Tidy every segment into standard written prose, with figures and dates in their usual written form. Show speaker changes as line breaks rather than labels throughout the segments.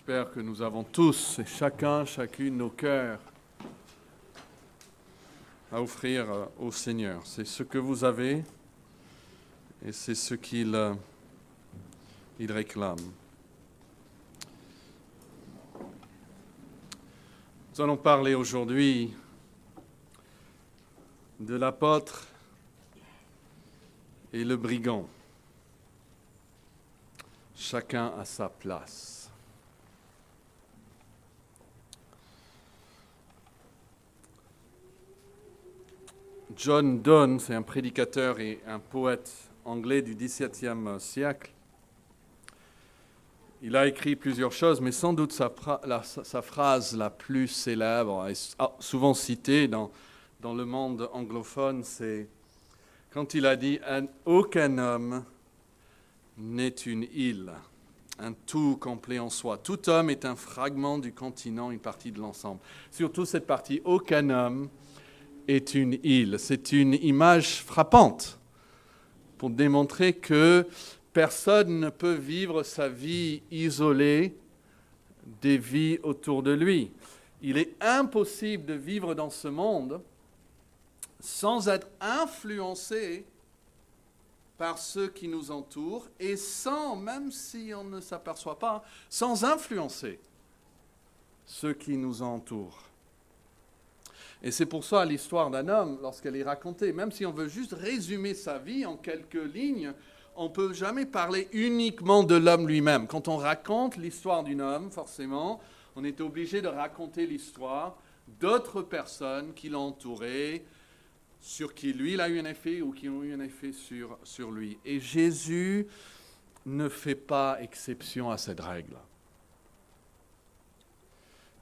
J'espère que nous avons tous et chacune nos cœurs à offrir au Seigneur. C'est ce que vous avez et c'est ce qu'il réclame. Nous allons parler aujourd'hui de l'apôtre et le brigand. Chacun à sa place. John Donne, c'est un prédicateur et un poète anglais du XVIIe siècle. Il a écrit plusieurs choses, mais sans doute sa phrase la plus célèbre, et souvent citée dans le monde anglophone, c'est quand il a dit « Aucun homme n'est une île, un tout complet en soi. Tout homme est un fragment du continent, une partie de l'ensemble. » Surtout cette partie « Aucun homme est une île ». C'est une image frappante pour démontrer que personne ne peut vivre sa vie isolée des vies autour de lui. Il est impossible de vivre dans ce monde sans être influencé par ceux qui nous entourent et sans, même si on ne s'aperçoit pas, sans influencer ceux qui nous entourent. Et c'est pour ça l'histoire d'un homme, lorsqu'elle est racontée, même si on veut juste résumer sa vie en quelques lignes, on ne peut jamais parler uniquement de l'homme lui-même. Quand on raconte l'histoire d'un homme, forcément, on est obligé de raconter l'histoire d'autres personnes qui l'ont entouré, sur qui lui il a eu un effet ou qui ont eu un effet sur lui. Et Jésus ne fait pas exception à cette règle.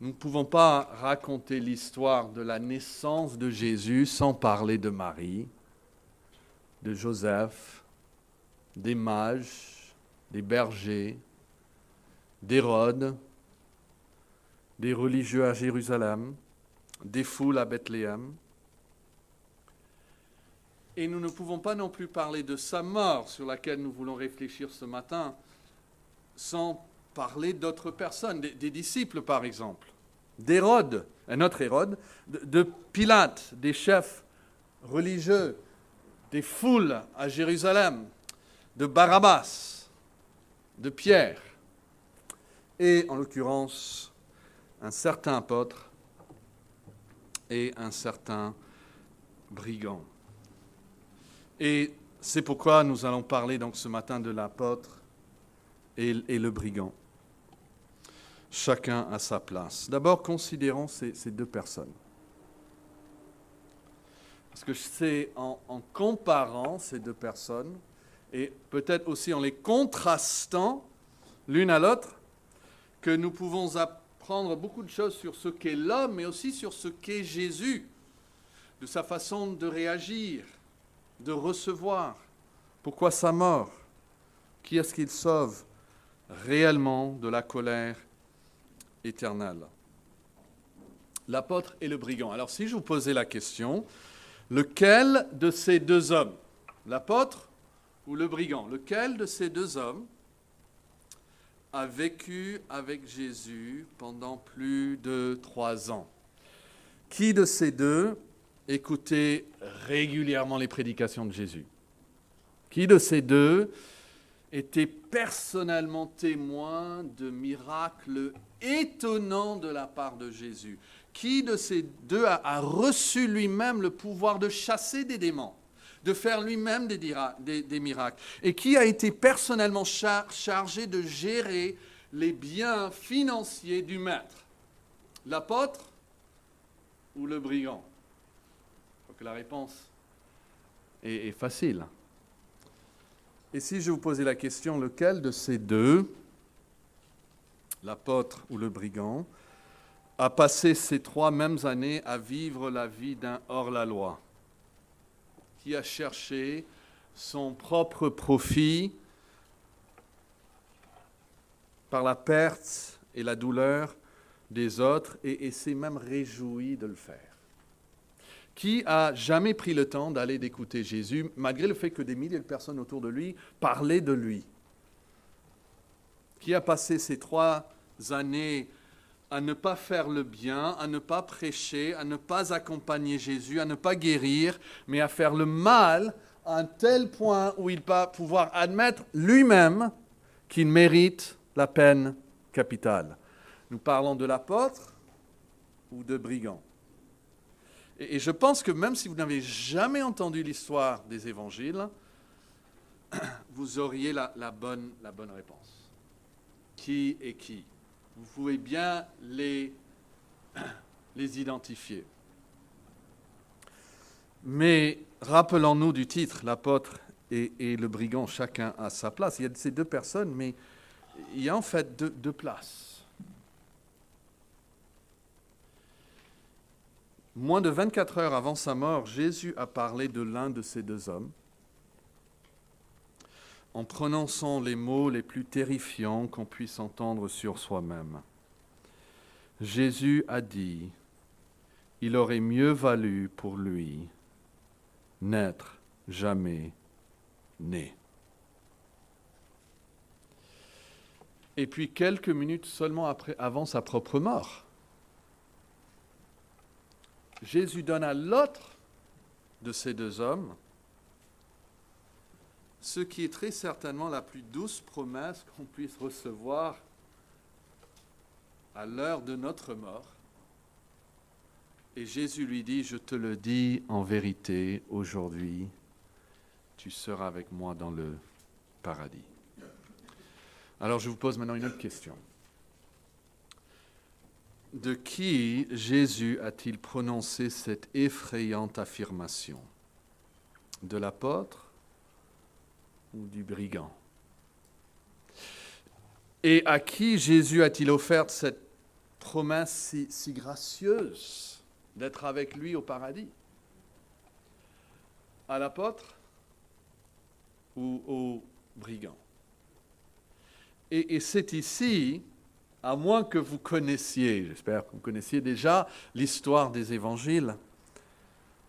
Nous ne pouvons pas raconter l'histoire de la naissance de Jésus sans parler de Marie, de Joseph, des mages, des bergers, d'Hérode, des religieux à Jérusalem, des foules à Bethléem. Et nous ne pouvons pas non plus parler de sa mort, sur laquelle nous voulons réfléchir ce matin, sans parler d'autres personnes, des disciples par exemple, d'Hérode, un autre Hérode, de Pilate, des chefs religieux, des foules à Jérusalem, de Barabbas, de Pierre, et en l'occurrence un certain apôtre et un certain brigand. Et c'est pourquoi nous allons parler donc ce matin de l'apôtre et le brigand. Chacun à sa place. D'abord, considérons ces deux personnes. Parce que c'est en comparant ces deux personnes, et peut-être aussi en les contrastant l'une à l'autre, que nous pouvons apprendre beaucoup de choses sur ce qu'est l'homme, mais aussi sur ce qu'est Jésus, de sa façon de réagir, de recevoir. Pourquoi sa mort? Qui est-ce qu'il sauve réellement de la colère éternelle? L'apôtre et le brigand. Alors si je vous posais la question, lequel de ces deux hommes, l'apôtre ou le brigand, lequel de ces deux hommes a vécu avec Jésus pendant plus de 3 ans? Qui de ces deux écoutait régulièrement les prédications de Jésus? Qui de ces deux était personnellement témoin de miracles étonnants de la part de Jésus? Qui de ces deux a reçu lui-même le pouvoir de chasser des démons, de faire lui-même des miracles? Et qui a été personnellement chargé de gérer les biens financiers du maître? L'apôtre ou le brigand? Je crois que la réponse est facile. Et si je vous posais la question, lequel de ces deux, l'apôtre ou le brigand, a passé ces 3 mêmes années à vivre la vie d'un hors-la-loi, qui a cherché son propre profit par la perte et la douleur des autres et s'est même réjoui de le faire? Qui a jamais pris le temps d'aller d'écouter Jésus, malgré le fait que des milliers de personnes autour de lui parlaient de lui? Qui a passé ces 3 années à ne pas faire le bien, à ne pas prêcher, à ne pas accompagner Jésus, à ne pas guérir, mais à faire le mal à un tel point où il va pouvoir admettre lui-même qu'il mérite la peine capitale. Nous parlons de l'apôtre ou de brigand. Et je pense que même si vous n'avez jamais entendu l'histoire des évangiles, vous auriez la bonne réponse. Qui est qui? Vous pouvez bien les identifier. Mais rappelons-nous du titre, l'apôtre et le brigand, chacun à sa place. Il y a ces deux personnes, mais il y a en fait deux places. Moins de 24 heures avant sa mort, Jésus a parlé de l'un de ces deux hommes, en prononçant les mots les plus terrifiants qu'on puisse entendre sur soi-même. Jésus a dit, il aurait mieux valu pour lui n'être jamais né. Et puis quelques minutes seulement avant sa propre mort, Jésus donne à l'autre de ces deux hommes ce qui est très certainement la plus douce promesse qu'on puisse recevoir à l'heure de notre mort. Et Jésus lui dit, je te le dis en vérité, aujourd'hui, tu seras avec moi dans le paradis. Alors je vous pose maintenant une autre question. De qui Jésus a-t-il prononcé cette effrayante affirmation? De l'apôtre ou du brigand? Et à qui Jésus a-t-il offert cette promesse si gracieuse d'être avec lui au paradis? À l'apôtre ou au brigand? Et c'est ici, à moins que vous connaissiez, j'espère que vous connaissiez déjà l'histoire des évangiles,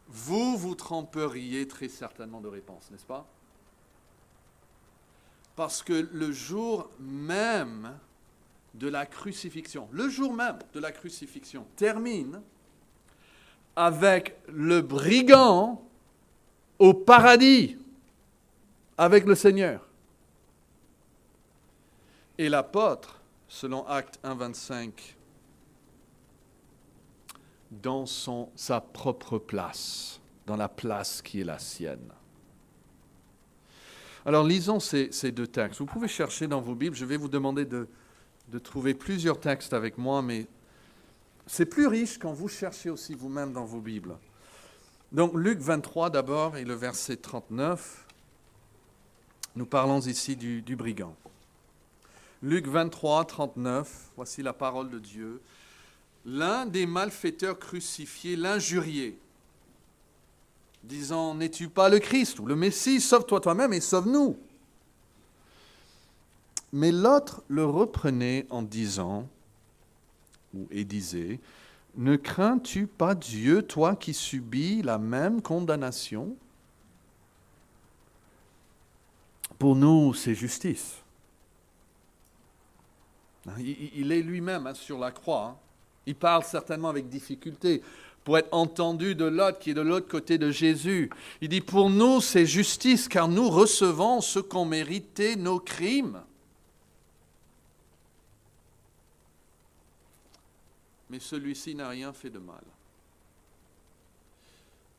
vous vous tromperiez très certainement de réponse, n'est-ce pas? Parce que le jour même de la crucifixion, termine avec le brigand au paradis avec le Seigneur. Et l'apôtre, selon Actes 1,25, dans sa propre place, dans la place qui est la sienne. Alors lisons ces deux textes. Vous pouvez chercher dans vos Bibles, je vais vous demander de trouver plusieurs textes avec moi, mais c'est plus riche quand vous cherchez aussi vous-même dans vos Bibles. Donc Luc 23 d'abord et le verset 39, nous parlons ici du brigand. Luc 23, 39, voici la parole de Dieu. L'un des malfaiteurs crucifiés l'injuriait, disant, n'es-tu pas le Christ ou le Messie? Sauve-toi toi-même et sauve-nous. Mais l'autre le reprenait en disant, et disait, ne crains-tu pas Dieu, toi qui subis la même condamnation? Pour nous, c'est justice. Il est lui-même sur la croix. Il parle certainement avec difficulté pour être entendu de l'autre qui est de l'autre côté de Jésus. Il dit, pour nous, c'est justice, car nous recevons ce qu'ont mérité nos crimes. Mais celui-ci n'a rien fait de mal.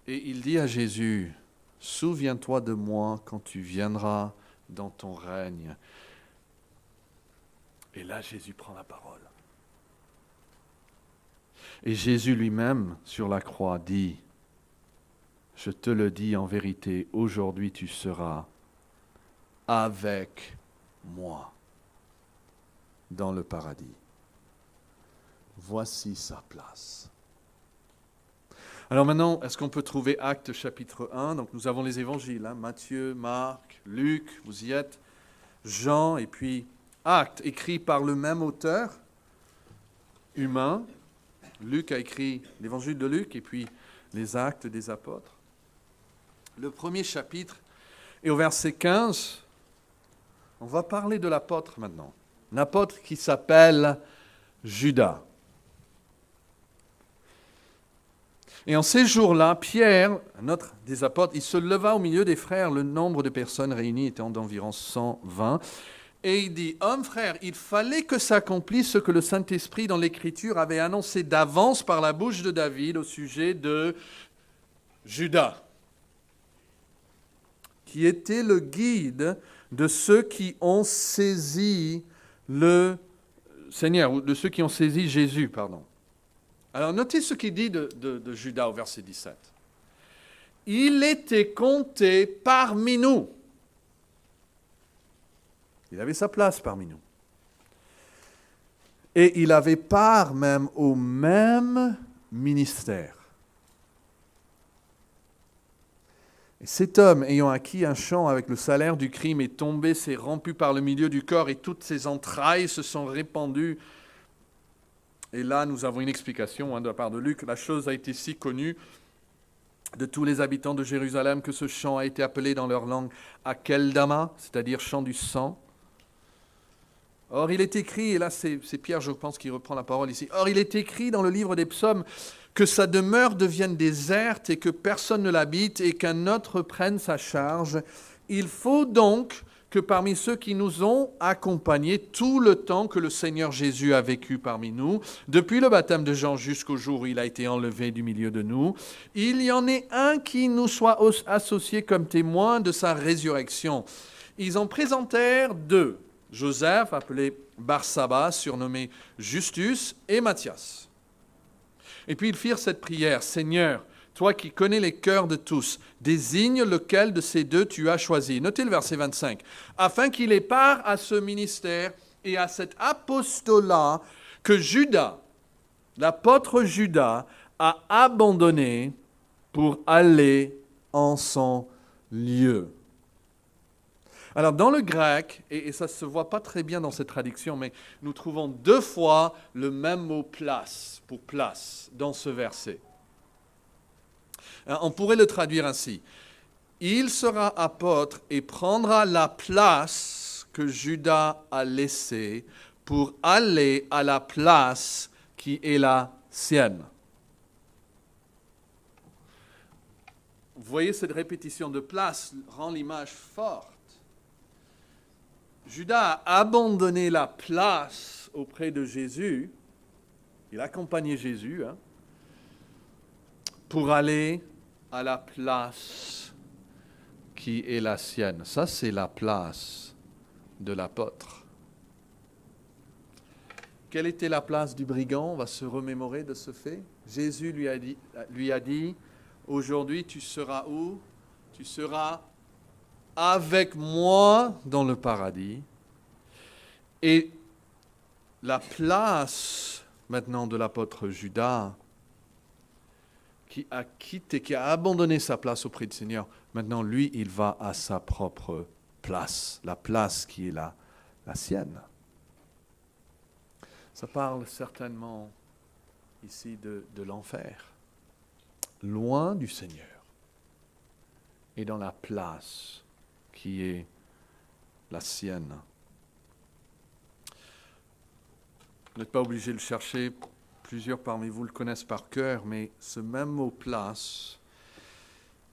Et il dit à Jésus, souviens-toi de moi quand tu viendras dans ton règne. Et là, Jésus prend la parole. Et Jésus lui-même, sur la croix, dit, je te le dis en vérité, aujourd'hui tu seras avec moi dans le paradis. Voici sa place. Alors maintenant, est-ce qu'on peut trouver Actes chapitre 1? Donc nous avons les évangiles, Matthieu, Marc, Luc, vous y êtes, Jean, et puis Actes, écrit par le même auteur humain. Luc a écrit l'évangile de Luc et puis les Actes des apôtres. Le premier chapitre, et au verset 15, on va parler de l'apôtre maintenant. L'apôtre qui s'appelle Judas. Et en ces jours-là, Pierre, un autre des apôtres, il se leva au milieu des frères. Le nombre de personnes réunies était d'environ 120. Et il dit, « Hommes, frères, il fallait que s'accomplisse ce que le Saint-Esprit dans l'Écriture avait annoncé d'avance par la bouche de David au sujet de Judas, qui était le guide de ceux qui ont saisi le Seigneur, ou de ceux qui ont saisi Jésus, pardon. » Alors notez ce qu'il dit de Judas au verset 17. « Il était compté parmi nous. » Il avait sa place parmi nous. Et il avait part même au même ministère. Et cet homme, ayant acquis un champ avec le salaire du crime, est tombé, s'est rompu par le milieu du corps, et toutes ses entrailles se sont répandues. Et là, nous avons une explication de la part de Luc. La chose a été si connue de tous les habitants de Jérusalem que ce champ a été appelé dans leur langue Akeldama, c'est-à-dire champ du sang. Or, il est écrit, et là c'est Pierre, je pense, qui reprend la parole ici. Or, il est écrit dans le livre des psaumes que sa demeure devienne déserte et que personne ne l'habite et qu'un autre prenne sa charge. Il faut donc que parmi ceux qui nous ont accompagnés tout le temps que le Seigneur Jésus a vécu parmi nous, depuis le baptême de Jean jusqu'au jour où il a été enlevé du milieu de nous, il y en ait un qui nous soit associé comme témoin de sa résurrection. Ils en présentèrent deux. Joseph, appelé Barsabas, surnommé Justus, et Matthias. Et puis ils firent cette prière, « Seigneur, toi qui connais les cœurs de tous, désigne lequel de ces deux tu as choisi. » Notez le verset 25. « Afin qu'il ait part à ce ministère et à cet apostolat que Judas, l'apôtre Judas, a abandonné pour aller en son lieu. » Alors, dans le grec, et ça ne se voit pas très bien dans cette traduction, mais nous trouvons deux fois le même mot place, pour place, dans ce verset. On pourrait le traduire ainsi. Il sera apôtre et prendra la place que Judas a laissée pour aller à la place qui est la sienne. Vous voyez, cette répétition de place rend l'image forte. Judas a abandonné la place auprès de Jésus, il accompagnait Jésus, pour aller à la place qui est la sienne. Ça, c'est la place de l'apôtre. Quelle était la place du brigand? On va se remémorer de ce fait. Jésus lui a dit, aujourd'hui tu seras où? Tu seras avec moi dans le paradis. Et la place maintenant de l'apôtre Judas, qui a quitté, qui a abandonné sa place auprès du Seigneur, maintenant lui, il va à sa propre place, la place qui est la sienne. Ça parle certainement ici de l'enfer, loin du Seigneur, et dans la place qui est la sienne. Vous n'êtes pas obligé de le chercher, plusieurs parmi vous le connaissent par cœur, mais ce même mot « place »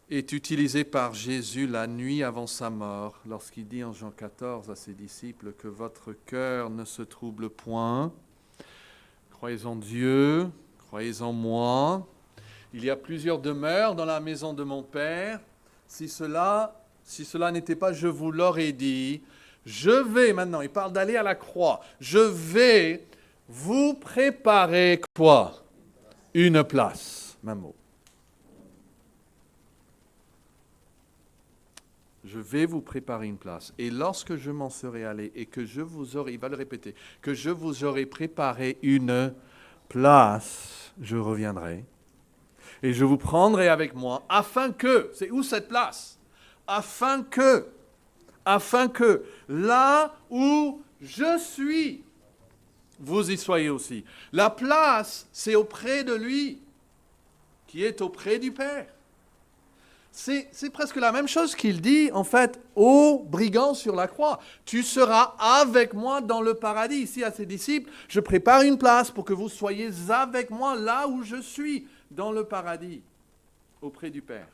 est utilisé par Jésus la nuit avant sa mort, lorsqu'il dit en Jean 14 à ses disciples que votre cœur ne se trouble point. Croyez en Dieu, croyez en moi. Il y a plusieurs demeures dans la maison de mon Père. Si cela n'était pas, je vous l'aurais dit. Je vais maintenant, il parle d'aller à la croix. Je vais vous préparer quoi? Une place. Même mot. Je vais vous préparer une place. Et lorsque je m'en serai allé et que je vous aurai, il va le répéter, que je vous aurai préparé une place, je reviendrai. Et je vous prendrai avec moi afin que, c'est où cette place? Afin que, là où je suis, vous y soyez aussi. La place, c'est auprès de lui, qui est auprès du Père. c'est presque la même chose qu'il dit, en fait, aux brigands sur la croix. Tu seras avec moi dans le paradis. Ici, à ses disciples, je prépare une place pour que vous soyez avec moi là où je suis, dans le paradis, auprès du Père.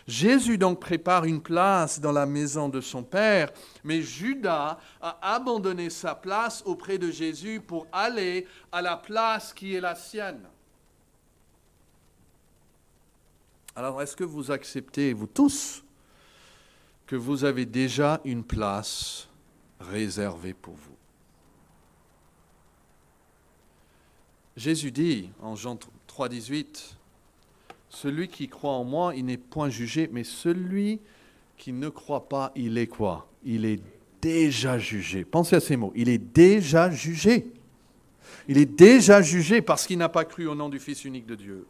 Jésus donc prépare une place dans la maison de son Père, mais Judas a abandonné sa place auprès de Jésus pour aller à la place qui est la sienne. Alors, est-ce que vous acceptez, vous tous, que vous avez déjà une place réservée pour vous? Jésus dit en Jean 3,18, « Celui qui croit en moi, il n'est point jugé, mais celui qui ne croit pas, il est quoi? Il est déjà jugé. » Pensez à ces mots, il est déjà jugé. Il est déjà jugé parce qu'il n'a pas cru au nom du Fils unique de Dieu.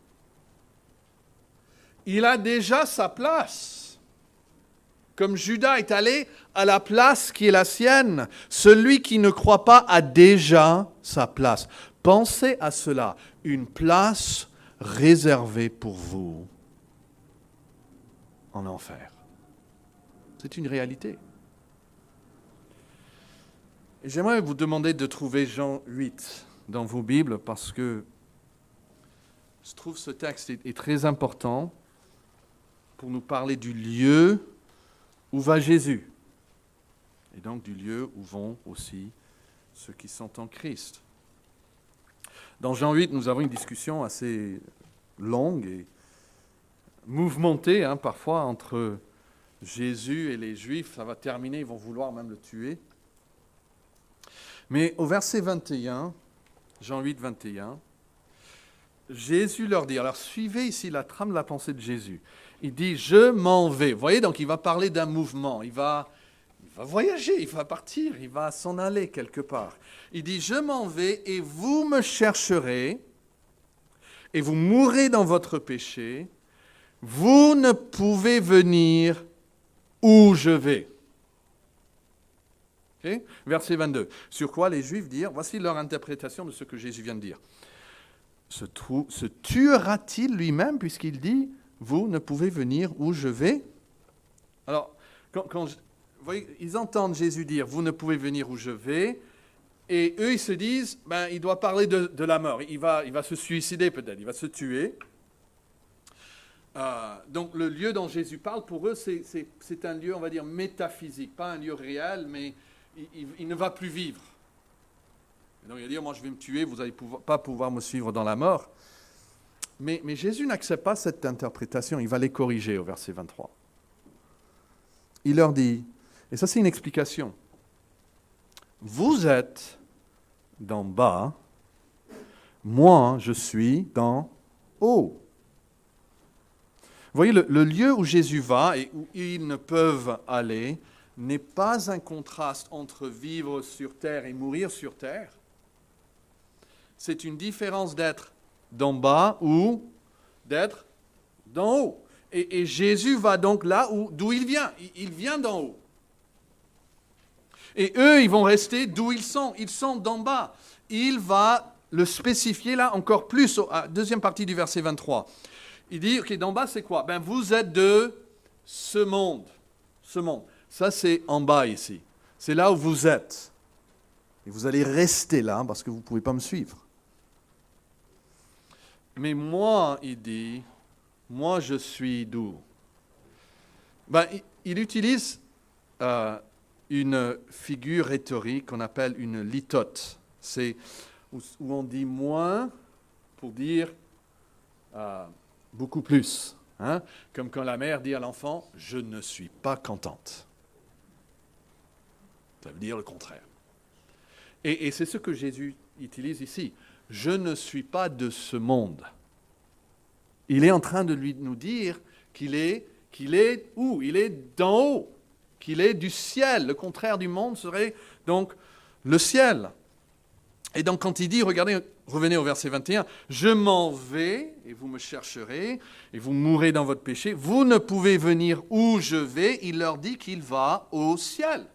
Il a déjà sa place. Comme Judas est allé à la place qui est la sienne, celui qui ne croit pas a déjà sa place. Pensez à cela, une place réservée pour vous en enfer. C'est une réalité. Et j'aimerais vous demander de trouver Jean 8 dans vos Bibles parce que je trouve ce texte est très important pour nous parler du lieu où va Jésus, et donc du lieu où vont aussi ceux qui sont en Christ. Dans Jean 8, nous avons une discussion assez longue et mouvementée, parfois, entre Jésus et les Juifs. Ça va terminer, ils vont vouloir même le tuer. Mais au verset 21, Jean 8, 21, Jésus leur dit, alors suivez ici la trame de la pensée de Jésus. Il dit, je m'en vais. Vous voyez, donc il va parler d'un mouvement. Il va voyager, il va partir, il va s'en aller quelque part. Il dit, je m'en vais et vous me chercherez et vous mourrez dans votre péché. Vous ne pouvez venir où je vais. Okay? Verset 22. Sur quoi les Juifs dirent, voici leur interprétation de ce que Jésus vient de dire. Se tuera-t-il lui-même puisqu'il dit, vous ne pouvez venir où je vais? Alors, vous voyez, ils entendent Jésus dire, vous ne pouvez venir où je vais, et eux, ils se disent, il doit parler de la mort. Il va se suicider peut-être, il va se tuer. Donc, le lieu dont Jésus parle, pour eux, c'est un lieu, on va dire, métaphysique, pas un lieu réel, mais il ne va plus vivre. Et donc, il va dire, moi, je vais me tuer, vous n'allez pas pouvoir me suivre dans la mort. Mais Jésus n'accepte pas cette interprétation, il va les corriger au verset 23. Il leur dit, et ça c'est une explication, vous êtes d'en bas, moi je suis d'en haut. Vous voyez, le lieu où Jésus va et où ils ne peuvent aller n'est pas un contraste entre vivre sur terre et mourir sur terre. C'est une différence d'être d'en bas ou d'être d'en haut. Et Jésus va donc là d'où il vient. Il vient d'en haut. Et eux, ils vont rester d'où ils sont. Ils sont d'en bas. Il va le spécifier là encore plus, à la deuxième partie du verset 23. Il dit, ok, d'en bas c'est quoi? Vous êtes de ce monde. Ce monde. Ça c'est en bas ici. C'est là où vous êtes. Et vous allez rester là parce que vous ne pouvez pas me suivre. Mais moi, il dit, moi je suis d'où? Il utilise une figure rhétorique qu'on appelle une litote. C'est où on dit moins pour dire beaucoup plus. Comme quand la mère dit à l'enfant, je ne suis pas contente. Ça veut dire le contraire. Et c'est ce que Jésus utilise ici. Je ne suis pas de ce monde. Il est en train de nous dire qu'il est où? Il est d'en haut, qu'il est du ciel. Le contraire du monde serait donc le ciel. Et donc quand il dit, regardez, revenez au verset 21, « Je m'en vais, et vous me chercherez, et vous mourrez dans votre péché. Vous ne pouvez venir où je vais. » Il leur dit qu'il va au ciel.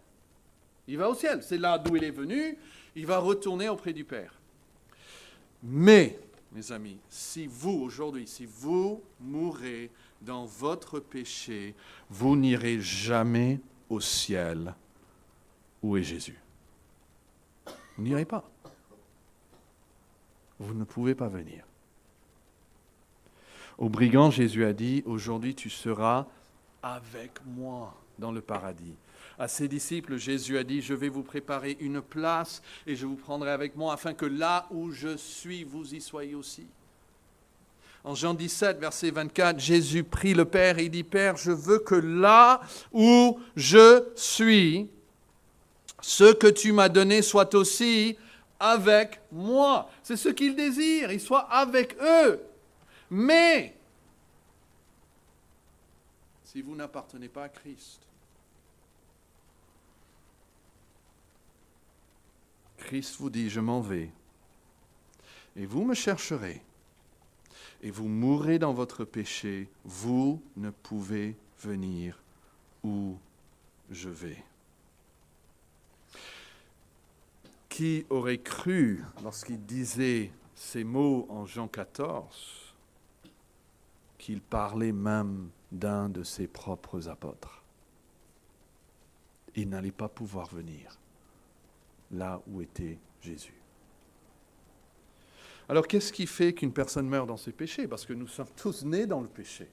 Il va au ciel. C'est là d'où il est venu. Il va retourner auprès du Père. Mais, mes amis, si vous, aujourd'hui, si vous mourrez dans votre péché, vous n'irez jamais au ciel où est Jésus. Vous n'irez pas. Vous ne pouvez pas venir. Au brigand, Jésus a dit, aujourd'hui tu seras avec moi dans le paradis. À ses disciples, Jésus a dit, je vais vous préparer une place et je vous prendrai avec moi afin que là où je suis, vous y soyez aussi. En Jean 17, verset 24, Jésus prie le Père et il dit, Père, je veux que là où je suis, ce que tu m'as donné soit aussi avec moi. C'est ce qu'il désire, il soit avec eux. Mais, si vous n'appartenez pas à Christ, Christ vous dit, je m'en vais, et vous me chercherez, et vous mourrez dans votre péché, vous ne pouvez venir où je vais. Qui aurait cru, lorsqu'il disait ces mots en Jean 14, qu'il parlait même d'un de ses propres apôtres? Il n'allait pas pouvoir venir là où était Jésus. Alors, qu'est-ce qui fait qu'une personne meurt dans ses péchés? Parce que nous sommes tous nés dans le péché.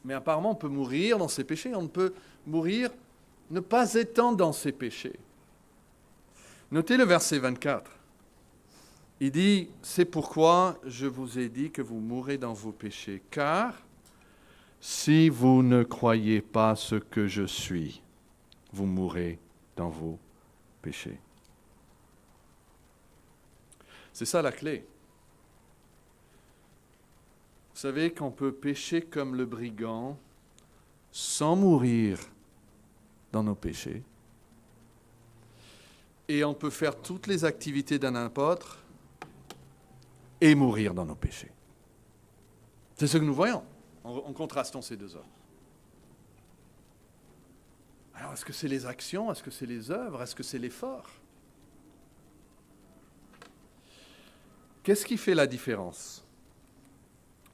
Mais apparemment, on peut mourir dans ses péchés, on peut mourir ne pas étant dans ses péchés. Notez le verset 24. Il dit, c'est pourquoi je vous ai dit que vous mourrez dans vos péchés, car si vous ne croyez pas ce que je suis, vous mourrez dans vos péchés. C'est ça la clé. Vous savez qu'on peut pécher comme le brigand sans mourir dans nos péchés. Et on peut faire toutes les activités d'un apôtre et mourir dans nos péchés. C'est ce que nous voyons en contrastant ces deux hommes. Alors, est-ce que c'est les actions? Est-ce que c'est les œuvres? Est-ce que c'est l'effort? Qu'est-ce qui fait la différence?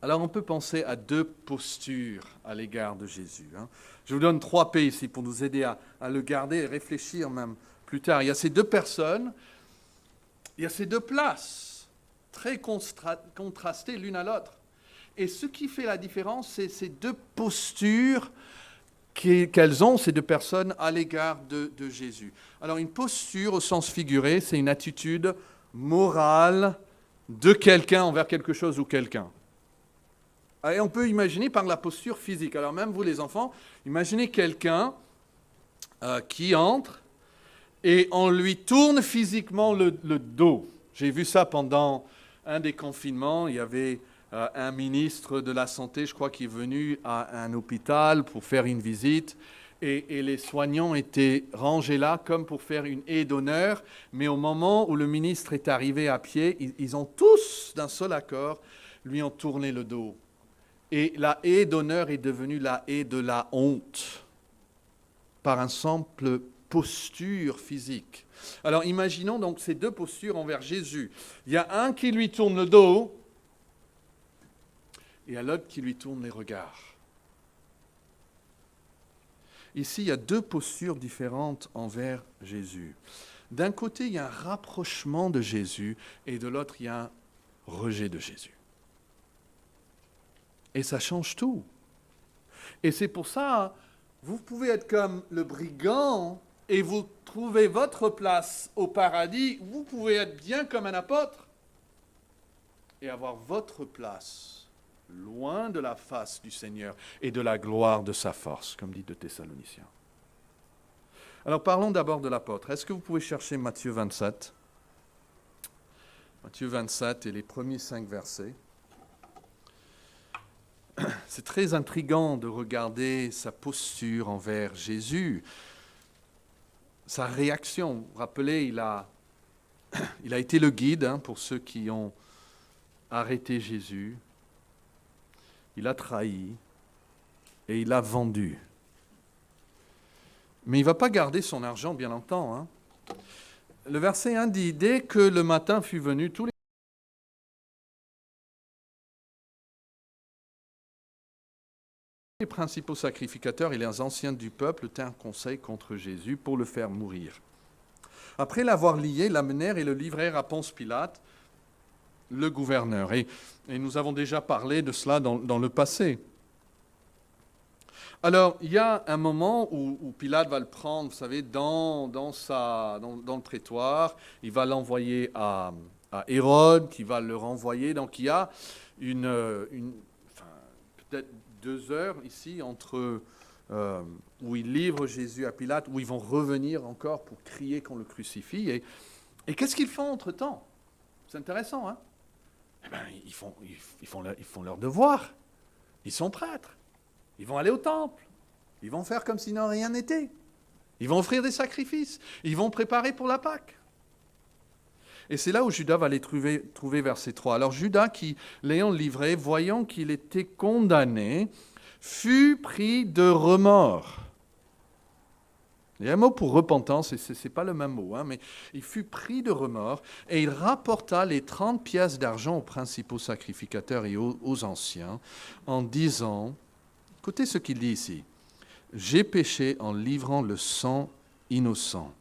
Alors, on peut penser à deux postures à l'égard de Jésus. Je vous donne 3 P ici pour nous aider à le garder et réfléchir même plus tard. Il y a ces deux personnes, il y a ces deux places, très contrastées l'une à l'autre. Et ce qui fait la différence, c'est ces deux postures qu'elles ont, ces deux personnes, à l'égard de Jésus. Alors, une posture, au sens figuré, c'est une attitude morale de quelqu'un envers quelque chose ou quelqu'un. Et on peut imaginer par la posture physique. Alors, même vous, les enfants, imaginez quelqu'un qui entre et on lui tourne physiquement le dos. J'ai vu ça pendant un des confinements. Il y avait un ministre de la Santé, je crois, qui est venu à un hôpital pour faire une visite. Et les soignants étaient rangés là comme pour faire une haie d'honneur. Mais au moment où le ministre est arrivé à pied, ils ont tous, d'un seul accord, lui ont tourné le dos. Et la haie d'honneur est devenue la haie de la honte par une simple posture physique. Alors imaginons donc ces deux postures envers Jésus. Il y a un qui lui tourne le dos et à l'autre qui lui tourne les regards. Ici, il y a deux postures différentes envers Jésus. D'un côté, il y a un rapprochement de Jésus et de l'autre, il y a un rejet de Jésus. Et ça change tout. Et c'est pour ça, vous pouvez être comme le brigand et vous trouvez votre place au paradis. Vous pouvez être bien comme un apôtre et avoir votre place loin de la face du Seigneur et de la gloire de sa force, comme dit de Thessaloniciens. Alors parlons d'abord de l'apôtre. Est-ce que vous pouvez chercher Matthieu 27 ? Matthieu 27 et les premiers 5 versets. C'est très intriguant de regarder sa posture envers Jésus, sa réaction. Vous vous rappelez, il a été le guide pour ceux qui ont arrêté Jésus. Il a trahi et il a vendu. Mais il ne va pas garder son argent bien longtemps. Le verset 1 dit, dès que le matin fut venu, tous les Les principaux sacrificateurs et les anciens du peuple tinrent conseil contre Jésus pour le faire mourir. Après l'avoir lié, l'amenèrent et le livrèrent à Ponce Pilate, le gouverneur. Et nous avons déjà parlé de cela dans le passé. Alors, il y a un moment où Pilate va le prendre, vous savez, dans le prétoire. Il va l'envoyer à Hérode, qui va le renvoyer. Donc, il y a peut-être 2 heures ici entre où ils livrent Jésus à Pilate, où ils vont revenir encore pour crier qu'on le crucifie. Et qu'est-ce qu'ils font entre-temps? C'est intéressant, hein? Eh bien, ils font leur devoir. Ils sont prêtres. Ils vont aller au temple. Ils vont faire comme si rien n'était. Ils vont offrir des sacrifices. Ils vont préparer pour la Pâque. Et c'est là où Judas va les trouver verset 3. Alors Judas, qui l'ayant livré, voyant qu'il était condamné, fut pris de remords. Il y a un mot pour repentance, et ce n'est pas le même mot, hein, mais il fut pris de remords, et il rapporta les 30 pièces d'argent aux principaux sacrificateurs et aux anciens, en disant, écoutez ce qu'il dit ici, « J'ai péché en livrant le sang innocent. »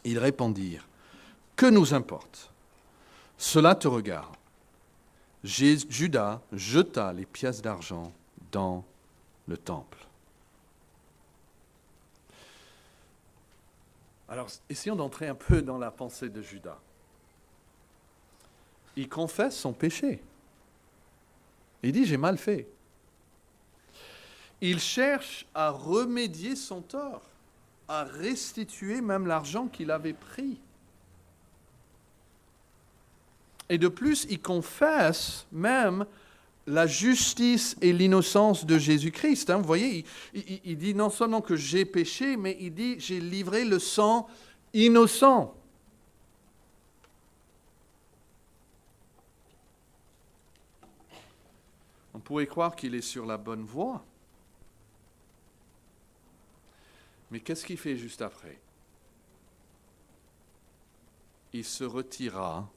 Ils répondirent, « Que nous importe? Cela te regarde. » Judas jeta les pièces d'argent dans le temple. Alors, essayons d'entrer un peu dans la pensée de Judas. Il confesse son péché. Il dit, j'ai mal fait. Il cherche à remédier son tort, à restituer même l'argent qu'il avait pris. Et de plus, il confesse même la justice et l'innocence de Jésus-Christ. Vous voyez, il dit non seulement que j'ai péché, mais il dit j'ai livré le sang innocent. On pourrait croire qu'il est sur la bonne voie. Mais qu'est-ce qu'il fait juste après? Il se retira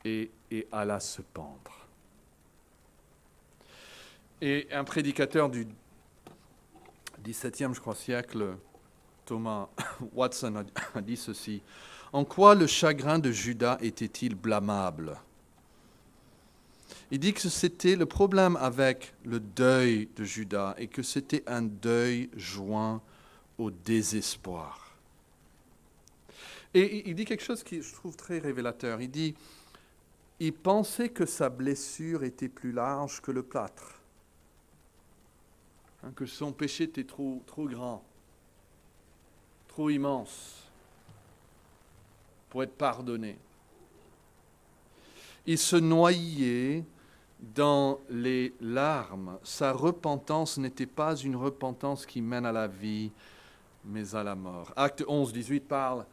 et alla se pendre. Et un prédicateur du XVIIe, je crois, siècle, Thomas Watson, a dit ceci. « En quoi le chagrin de Judas était-il blâmable ?» Il dit que c'était le problème avec le deuil de Judas et que c'était un deuil joint au désespoir. Et il dit quelque chose qui je trouve très révélateur. Il dit, il pensait que sa blessure était plus large que le plâtre. Que son péché était trop grand, trop immense pour être pardonné. Il se noyait dans les larmes. Sa repentance n'était pas une repentance qui mène à la vie, mais à la mort. Acte 11, 18 parle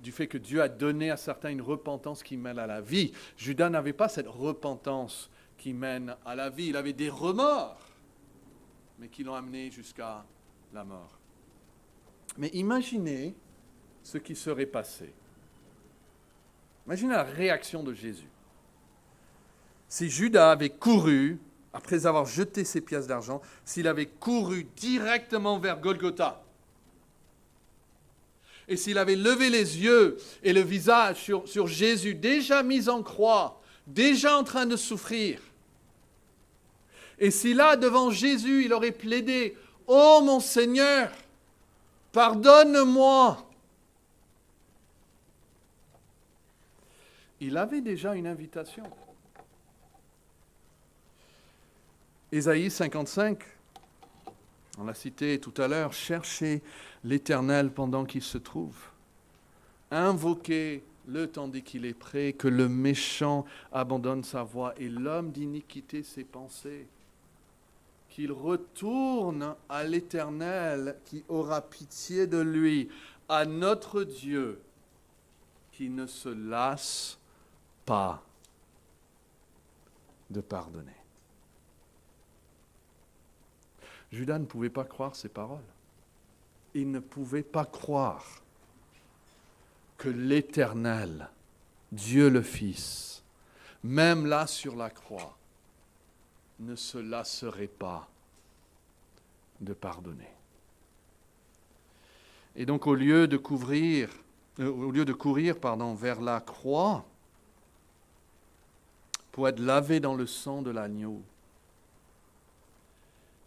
du fait que Dieu a donné à certains une repentance qui mène à la vie. Judas n'avait pas cette repentance qui mène à la vie. Il avait des remords, mais qui l'ont amené jusqu'à la mort. Mais imaginez ce qui serait passé. Imaginez la réaction de Jésus. Si Judas avait couru, après avoir jeté ses pièces d'argent, s'il avait couru directement vers Golgotha, et s'il avait levé les yeux et le visage sur Jésus, déjà mis en croix, déjà en train de souffrir, et si là, devant Jésus, il aurait plaidé « Oh mon Seigneur, pardonne-moi !» Il avait déjà une invitation. Ésaïe 55, on l'a cité tout à l'heure, « Cherchez l'Éternel pendant qu'il se trouve. Invoquez-le tandis qu'il est prêt, que le méchant abandonne sa voie et l'homme d'iniquité ses pensées. Qu'il retourne à l'Éternel qui aura pitié de lui, à notre Dieu qui ne se lasse pas de pardonner. » Judas ne pouvait pas croire ces paroles. Il ne pouvait pas croire que l'Éternel, Dieu le Fils, même là sur la croix, ne se lasserait pas de pardonner. Et donc au lieu de courir vers la croix pour être lavé dans le sang de l'agneau,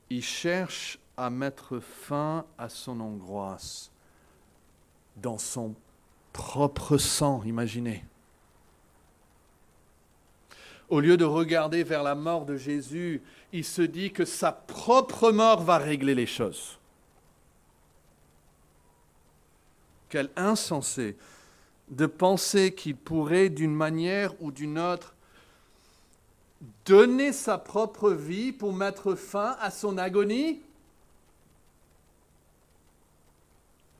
il cherche à mettre fin à son angoisse dans son propre sang, imaginez. Au lieu de regarder vers la mort de Jésus, il se dit que sa propre mort va régler les choses. Quel insensé de penser qu'il pourrait, d'une manière ou d'une autre, donner sa propre vie pour mettre fin à son agonie.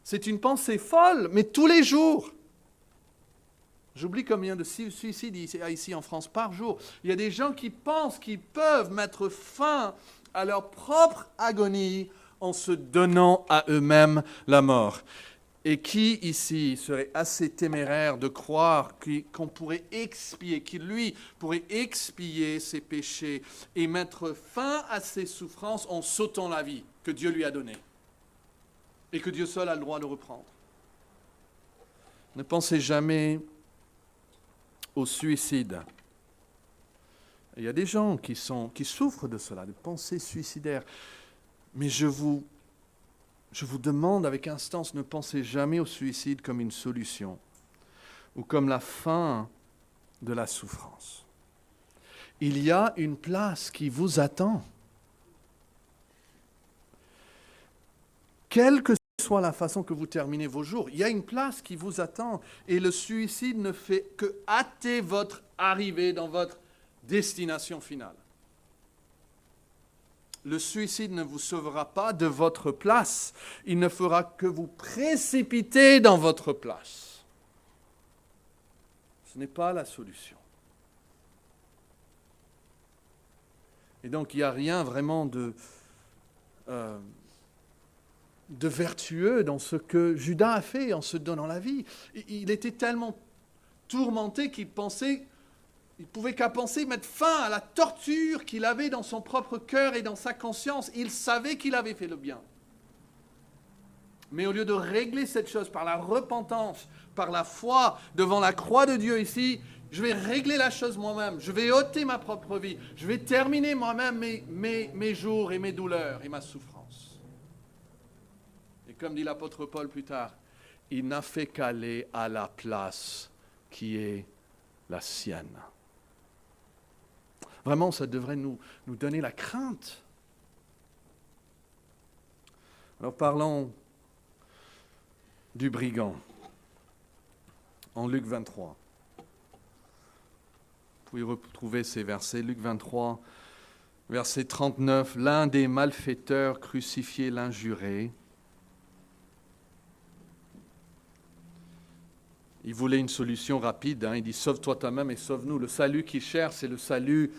C'est une pensée folle, mais tous les jours. J'oublie combien de suicides ici en France par jour. Il y a des gens qui pensent qu'ils peuvent mettre fin à leur propre agonie en se donnant à eux-mêmes la mort. Et qui ici serait assez téméraire de croire qu'on pourrait expier, qu'il lui pourrait expier ses péchés et mettre fin à ses souffrances en sautant la vie que Dieu lui a donnée et que Dieu seul a le droit de reprendre. Ne pensez jamais au suicide. Il y a des gens qui souffrent de cela, de pensées suicidaires. Mais je vous demande avec instance, ne pensez jamais au suicide comme une solution ou comme la fin de la souffrance. Il y a une place qui vous attend. Quelle que soit la façon que vous terminez vos jours, il y a une place qui vous attend. Et le suicide ne fait que hâter votre arrivée dans votre destination finale. Le suicide ne vous sauvera pas de votre place. Il ne fera que vous précipiter dans votre place. Ce n'est pas la solution. Et donc, il n'y a rien vraiment de vertueux dans ce que Judas a fait en se donnant la vie. Il était tellement tourmenté qu'il pouvait qu'à penser mettre fin à la torture qu'il avait dans son propre cœur et dans sa conscience. Il savait qu'il avait fait le bien. Mais au lieu de régler cette chose par la repentance, par la foi devant la croix de Dieu ici, je vais régler la chose moi-même. Je vais ôter ma propre vie. Je vais terminer moi-même mes jours et mes douleurs et ma souffrance. Et comme dit l'apôtre Paul plus tard, il n'a fait qu'aller à la place qui est la sienne. Vraiment, ça devrait nous donner la crainte. Alors parlons du brigand en Luc 23. Vous pouvez retrouver ces versets. Luc 23, verset 39. L'un des malfaiteurs crucifiés l'injurait. Il voulait une solution rapide. Il dit « Sauve-toi toi-même et sauve-nous ». Le salut qu'il cherche, c'est le salut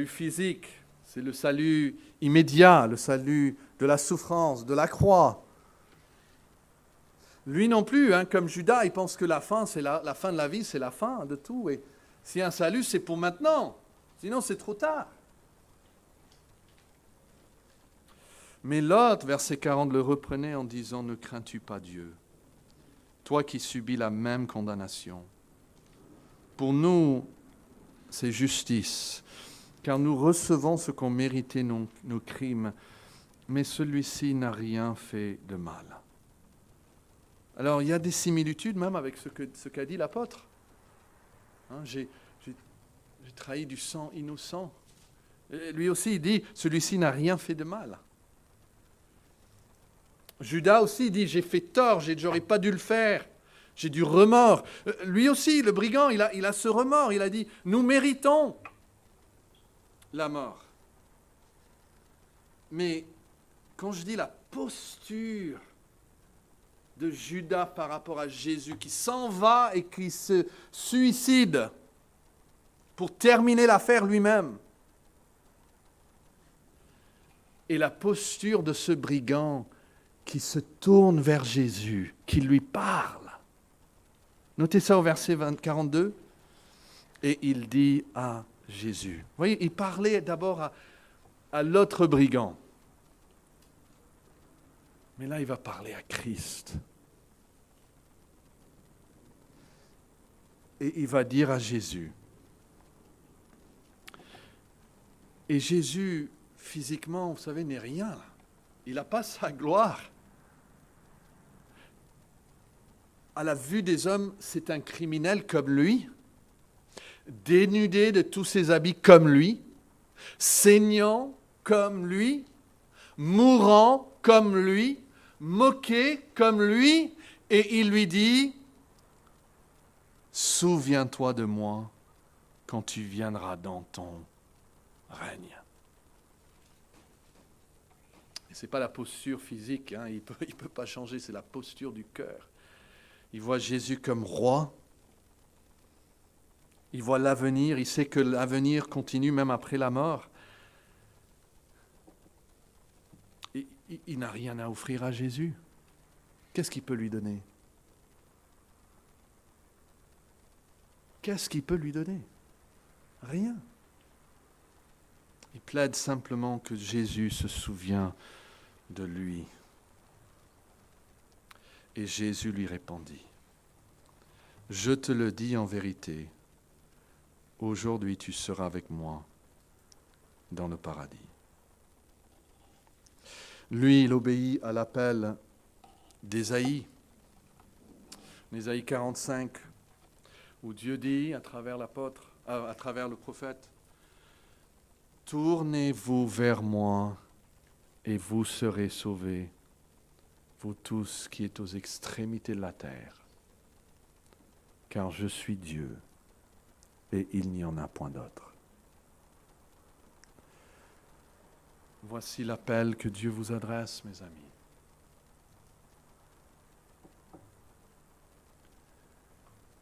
physique, c'est le salut immédiat, le salut de la souffrance, de la croix. Lui non plus, comme Judas, il pense que la fin de la vie, c'est la fin de tout. Et s'il y a un salut, c'est pour maintenant. Sinon, c'est trop tard. Mais l'autre, verset 40, le reprenait en disant « Ne crains-tu pas Dieu ? Toi qui subis la même condamnation. Pour nous, c'est justice, car nous recevons ce qu'ont mérité nos crimes, mais celui-ci n'a rien fait de mal. » Alors, il y a des similitudes même avec ce qu'a dit l'apôtre. J'ai trahi du sang innocent. Et lui aussi, il dit, celui-ci n'a rien fait de mal. Judas aussi dit, j'ai fait tort, j'aurais pas dû le faire. J'ai du remords. Lui aussi, le brigand, il a ce remords. Il a dit, nous méritons la mort. Mais quand je dis la posture de Judas par rapport à Jésus, qui s'en va et qui se suicide pour terminer l'affaire lui-même, et la posture de ce brigand qui se tourne vers Jésus, qui lui parle. Notez ça au verset 42. Et il dit à Jésus. Vous voyez, il parlait d'abord à l'autre brigand. Mais là, il va parler à Christ. Et il va dire à Jésus. Et Jésus, physiquement, vous savez, n'est rien. Il n'a pas sa gloire. À la vue des hommes, c'est un criminel comme lui, dénudé de tous ses habits comme lui, saignant comme lui, mourant comme lui, moqué comme lui, et il lui dit, « Souviens-toi de moi quand tu viendras dans ton règne. » Et ce n'est pas la posture physique, hein, il peut pas changer, c'est la posture du cœur. Il voit Jésus comme roi. Il voit l'avenir, il sait que l'avenir continue même après la mort. Il n'a rien à offrir à Jésus. Qu'est-ce qu'il peut lui donner? Qu'est-ce qu'il peut lui donner? Rien. Il plaide simplement que Jésus se souvient de lui. Et Jésus lui répondit, « Je te le dis en vérité, aujourd'hui tu seras avec moi dans le paradis. » Lui, il obéit à l'appel d'Ésaïe. Ésaïe 45, où Dieu dit à travers à travers le prophète, « Tournez-vous vers moi et vous serez sauvés, vous tous qui êtes aux extrémités de la terre, car je suis Dieu et il n'y en a point d'autre. » Voici l'appel que Dieu vous adresse, mes amis.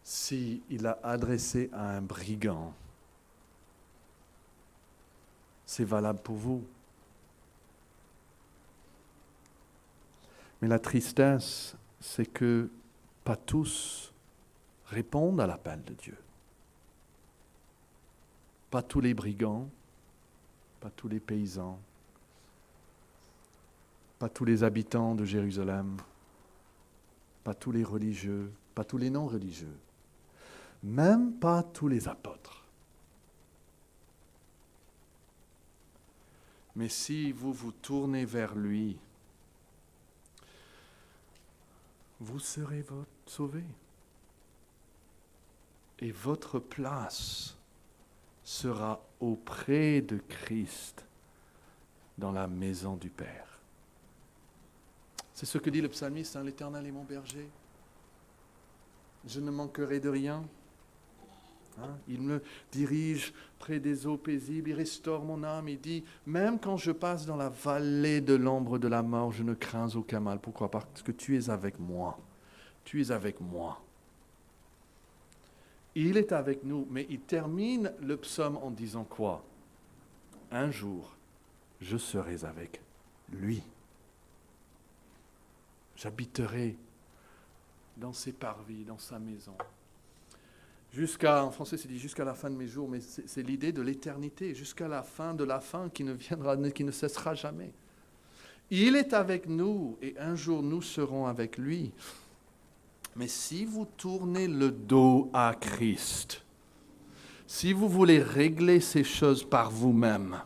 S'il a adressé à un brigand, c'est valable pour vous. Mais la tristesse, c'est que pas tous répondent à l'appel de Dieu. Pas tous les brigands, pas tous les paysans, pas tous les habitants de Jérusalem, pas tous les religieux, pas tous les non-religieux, même pas tous les apôtres. Mais si vous vous tournez vers lui, vous serez sauvés. Et votre place sera auprès de Christ dans la maison du Père. C'est ce que dit le psalmiste, hein, « L'Éternel est mon berger. Je ne manquerai de rien. » Hein, il me dirige près des eaux paisibles, il restaure mon âme. Il dit, même quand je passe dans la vallée de l'ombre de la mort, je ne crains aucun mal. Pourquoi? Parce que tu es avec moi. Tu es avec moi. Il est avec nous, mais il termine le psaume en disant quoi? Un jour, je serai avec lui. J'habiterai dans ses parvis, dans sa maison. En français c'est dit jusqu'à la fin de mes jours, mais c'est l'idée de l'éternité, jusqu'à la fin de la fin qui ne cessera jamais. Il est avec nous et un jour nous serons avec lui. Mais si vous tournez le dos à Christ, si vous voulez régler ces choses par vous-même,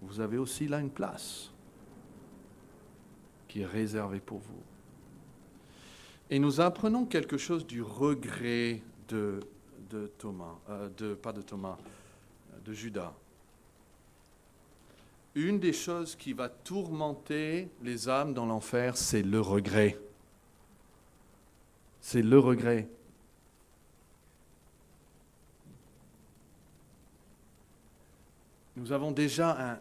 vous avez aussi là une place qui est réservée pour vous. Et nous apprenons quelque chose du regret de Judas. Une des choses qui va tourmenter les âmes dans l'enfer, c'est le regret. C'est le regret. Nous avons déjà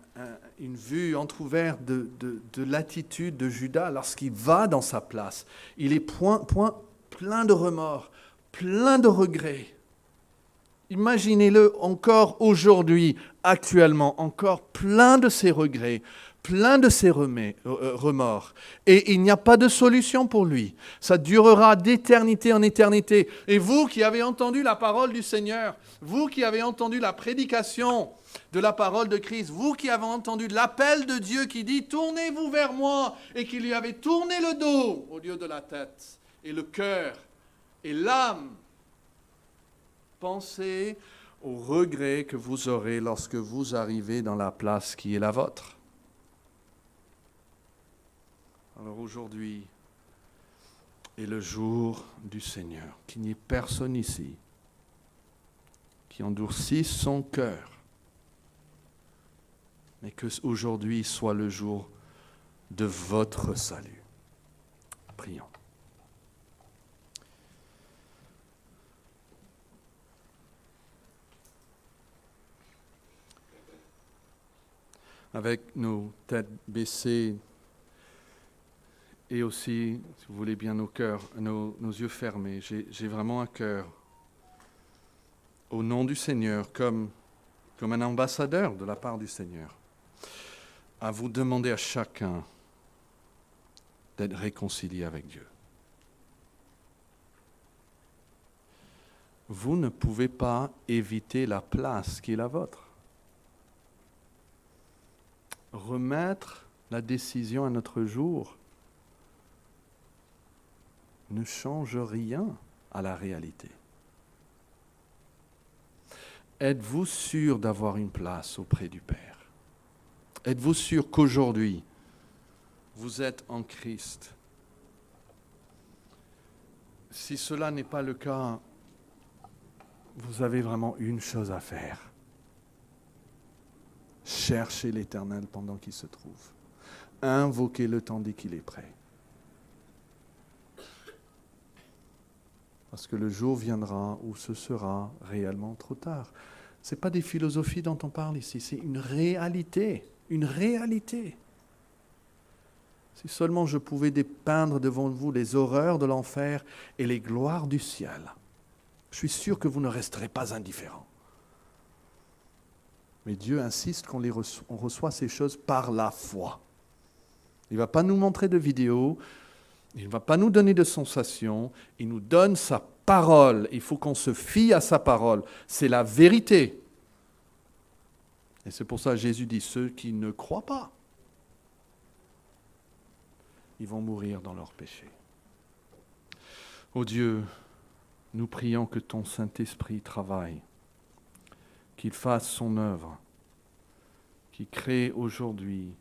une vue entrouverte de l'attitude de Judas lorsqu'il va dans sa place. Il est plein de remords, plein de regrets. Imaginez-le encore aujourd'hui, actuellement, encore plein de ses regrets, plein de ses remords. Et il n'y a pas de solution pour lui. Ça durera d'éternité en éternité. Et vous qui avez entendu la parole du Seigneur, vous qui avez entendu la prédication de la parole de Christ, vous qui avez entendu l'appel de Dieu qui dit « Tournez-vous vers moi » et qui lui avez tourné le dos au lieu de la tête et le cœur et l'âme, pensez au regret que vous aurez lorsque vous arrivez dans la place qui est la vôtre. Alors aujourd'hui est le jour du Seigneur, qu'il n'y ait personne ici qui endurcisse son cœur, mais que aujourd'hui soit le jour de votre salut. Prions. Avec nos têtes baissées, et aussi, si vous voulez bien, nos yeux fermés. J'ai vraiment un cœur, au nom du Seigneur, comme un ambassadeur de la part du Seigneur, à vous demander à chacun d'être réconcilié avec Dieu. Vous ne pouvez pas éviter la place qui est la vôtre. Remettre la décision à notre jour ne change rien à la réalité. Êtes-vous sûr d'avoir une place auprès du Père? Êtes-vous sûr qu'aujourd'hui, vous êtes en Christ? Si cela n'est pas le cas, vous avez vraiment une chose à faire. Cherchez l'Éternel pendant qu'il se trouve. Invoquez-le tandis qu'il est prêt. Parce que le jour viendra où ce sera réellement trop tard. Ce n'est pas des philosophies dont on parle ici, c'est une réalité. Une réalité. Si seulement je pouvais dépeindre devant vous les horreurs de l'enfer et les gloires du ciel, je suis sûr que vous ne resterez pas indifférents. Mais Dieu insiste qu'on reçoit ces choses par la foi. Il ne va pas nous montrer de vidéos, il ne va pas nous donner de sensations, il nous donne sa parole. Il faut qu'on se fie à sa parole. C'est la vérité. Et c'est pour ça que Jésus dit, ceux qui ne croient pas, ils vont mourir dans leurs péchés. Ô Dieu, nous prions que ton Saint-Esprit travaille, qu'il fasse son œuvre, qu'il crée aujourd'hui